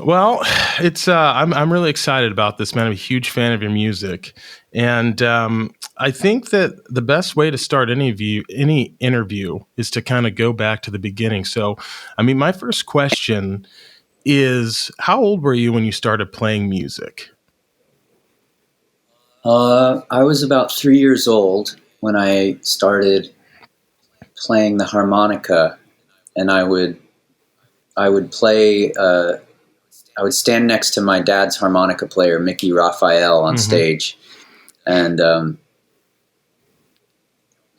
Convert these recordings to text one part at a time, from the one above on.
Well, it's I'm really excited about this, man. I'm a huge fan of your music, and I think that the best way to start any interview is to kind of go back to the beginning. So, I mean, my first question is, how old were you when you started playing music? I was about 3 years old when I started playing the harmonica, and I would play. I would stand next to my dad's harmonica player, Mickey Raphael, on Mm-hmm. stage, and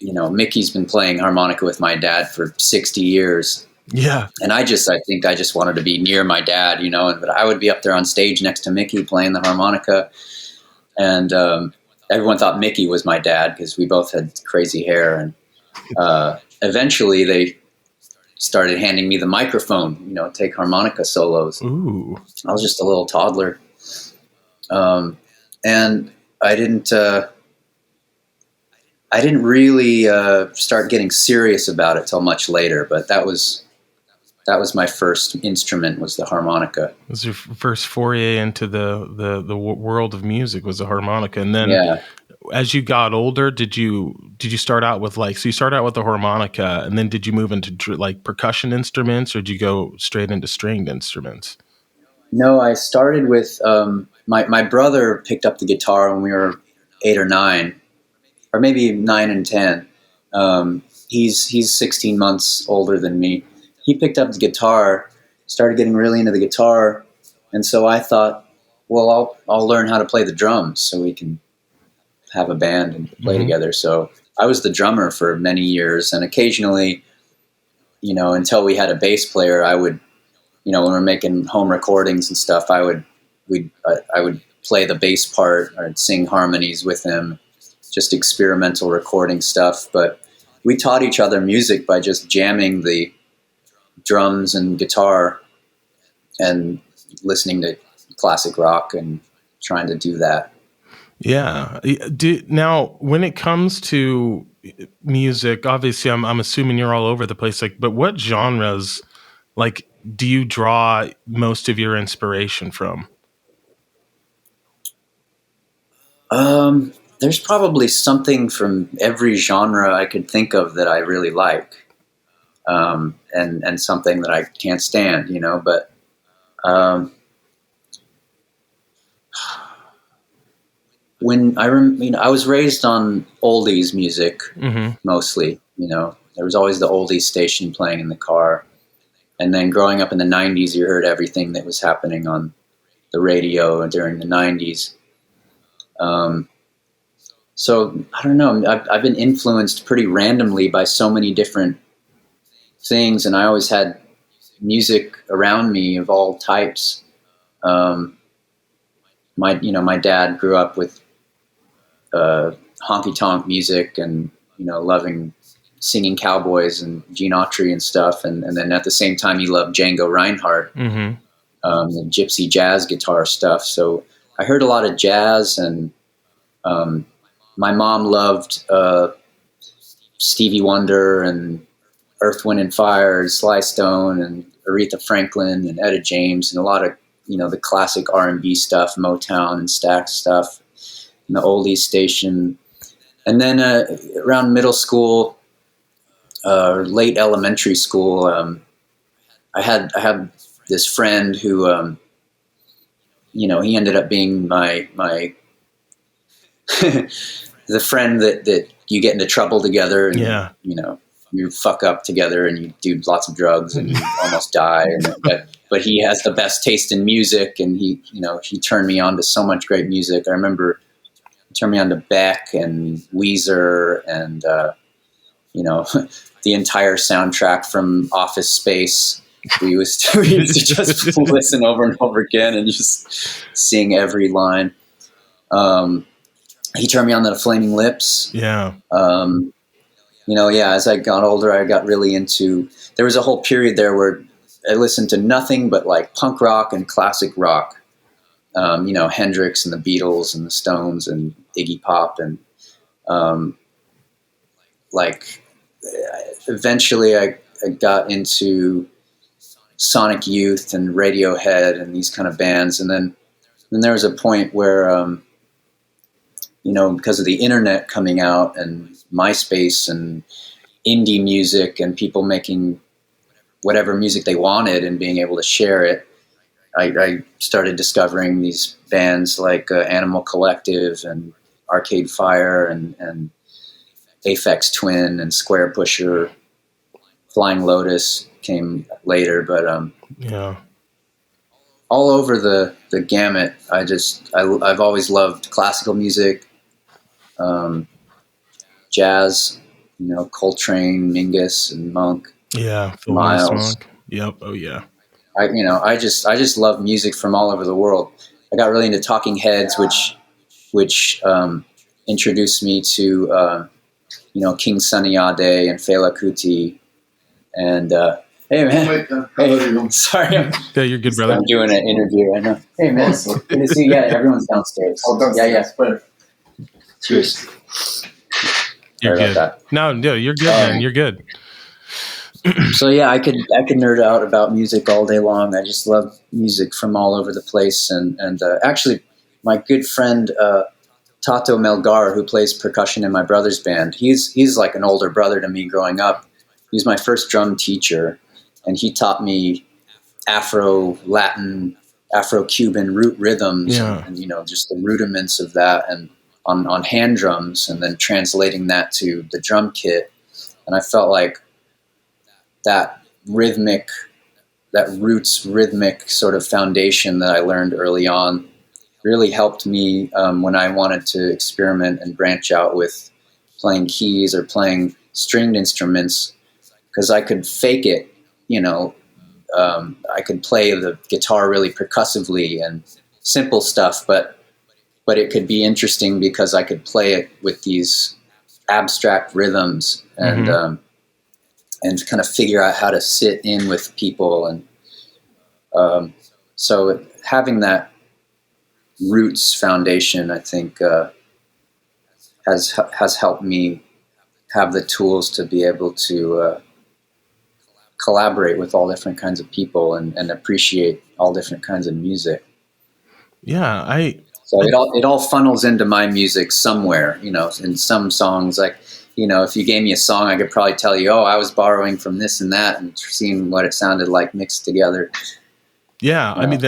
Mickey's been playing harmonica with my dad for 60 years. Yeah. And I think I just wanted to be near my dad, but I would be up there on stage next to Mickey playing the harmonica. And everyone thought Mickey was my dad because we both had crazy hair. And eventually they started handing me the microphone, take harmonica solos. Ooh. I was just a little toddler. And I didn't really start getting serious about it till much later, but that was my first instrument, was the harmonica. It was your first foray into the world of music, was the harmonica. And then Yeah. as you got older, did you start out with so you started out with the harmonica, and then did you move into like percussion instruments, or did you go straight into stringed instruments? No, I started with my brother picked up the guitar when we were 8 or 9, or maybe 9 and 10. He's 16 months older than me. He picked up the guitar, started getting really into the guitar, and so I thought, well, I'll learn how to play the drums so we can have a band and play together. So I was the drummer for many years, and occasionally, until we had a bass player, I would, when we're making home recordings and stuff, I would play the bass part, or I'd sing harmonies with him, just experimental recording stuff. But we taught each other music by just jamming the drums and guitar and listening to classic rock and trying to do that. Yeah. Now, when it comes to music, obviously, I'm assuming you're all over the place. But what genres, do you draw most of your inspiration from? There's probably something from every genre I could think of that I really like, and something that I can't stand, But when I was raised on oldies music, mostly. There was always the oldies station playing in the car, and then growing up in the '90s, you heard everything that was happening on the radio during the '90s. So I don't know. I've been influenced pretty randomly by so many different things, and I always had music around me of all types. My dad grew up with honky tonk music, and loving singing cowboys and Gene Autry and stuff, and then at the same time he loved Django Reinhardt, the gypsy jazz guitar stuff. So I heard a lot of jazz, and my mom loved Stevie Wonder and Earth, Wind and Fire, and Sly Stone, and Aretha Franklin, and Etta James, and a lot of the classic R&B stuff, Motown and Stax stuff, and the oldies station. And then around middle school, late elementary school, I had this friend who, he ended up being my the friend that you get into trouble together, and you fuck up together, and you do lots of drugs, and you almost die. But he has the best taste in music, and he turned me on to so much great music. I remember he turned me on to Beck and Weezer, and the entire soundtrack from Office Space. We used to just listen over and over again and just sing every line. He turned me on to the Flaming Lips. Yeah. As I got older, I got really into, there was a whole period there where I listened to nothing but like punk rock and classic rock. Hendrix and the Beatles and the Stones and Iggy Pop, and eventually I got into Sonic Youth and Radiohead and these kind of bands. And then there was a point where, because of the internet coming out and MySpace and indie music and people making whatever music they wanted and being able to share it, I started discovering these bands like Animal Collective and Arcade Fire and Aphex Twin and Square Pusher. Flying Lotus came later, but all over the gamut. I've always loved classical music, jazz, Coltrane, Mingus, and Monk. Yeah, Miles. Monk. Yep. Oh yeah. I just love music from all over the world. I got really into Talking Heads, which introduced me to King Sunny Ade and Fela Kuti. And hey man, hey, sorry, yeah, you're good, brother. I'm doing an interview right now. Hey man, good to see you. Yeah, everyone's downstairs. Yeah. Cheers. You're good. No, you're good, man. You're good. So yeah, I could nerd out about music all day long. I just love music from all over the place. And actually, my good friend Tato Melgar, who plays percussion in my brother's band, he's like an older brother to me growing up. He was my first drum teacher, and he taught me Afro-Latin, Afro-Cuban root rhythms, and just the rudiments of that, and on hand drums, and then translating that to the drum kit. And I felt like that rhythmic sort of foundation that I learned early on really helped me when I wanted to experiment and branch out with playing keys or playing stringed instruments. Because I could fake it, I could play the guitar really percussively and simple stuff, but it could be interesting because I could play it with these abstract rhythms and kind of figure out how to sit in with people. And so having that roots foundation, I think, has helped me have the tools to be able to collaborate with all different kinds of people and appreciate all different kinds of music. Yeah, so it all funnels into my music somewhere, in some songs. Like, if you gave me a song, I could probably tell you, I was borrowing from this and that, and seeing what it sounded like mixed together. Yeah, I mean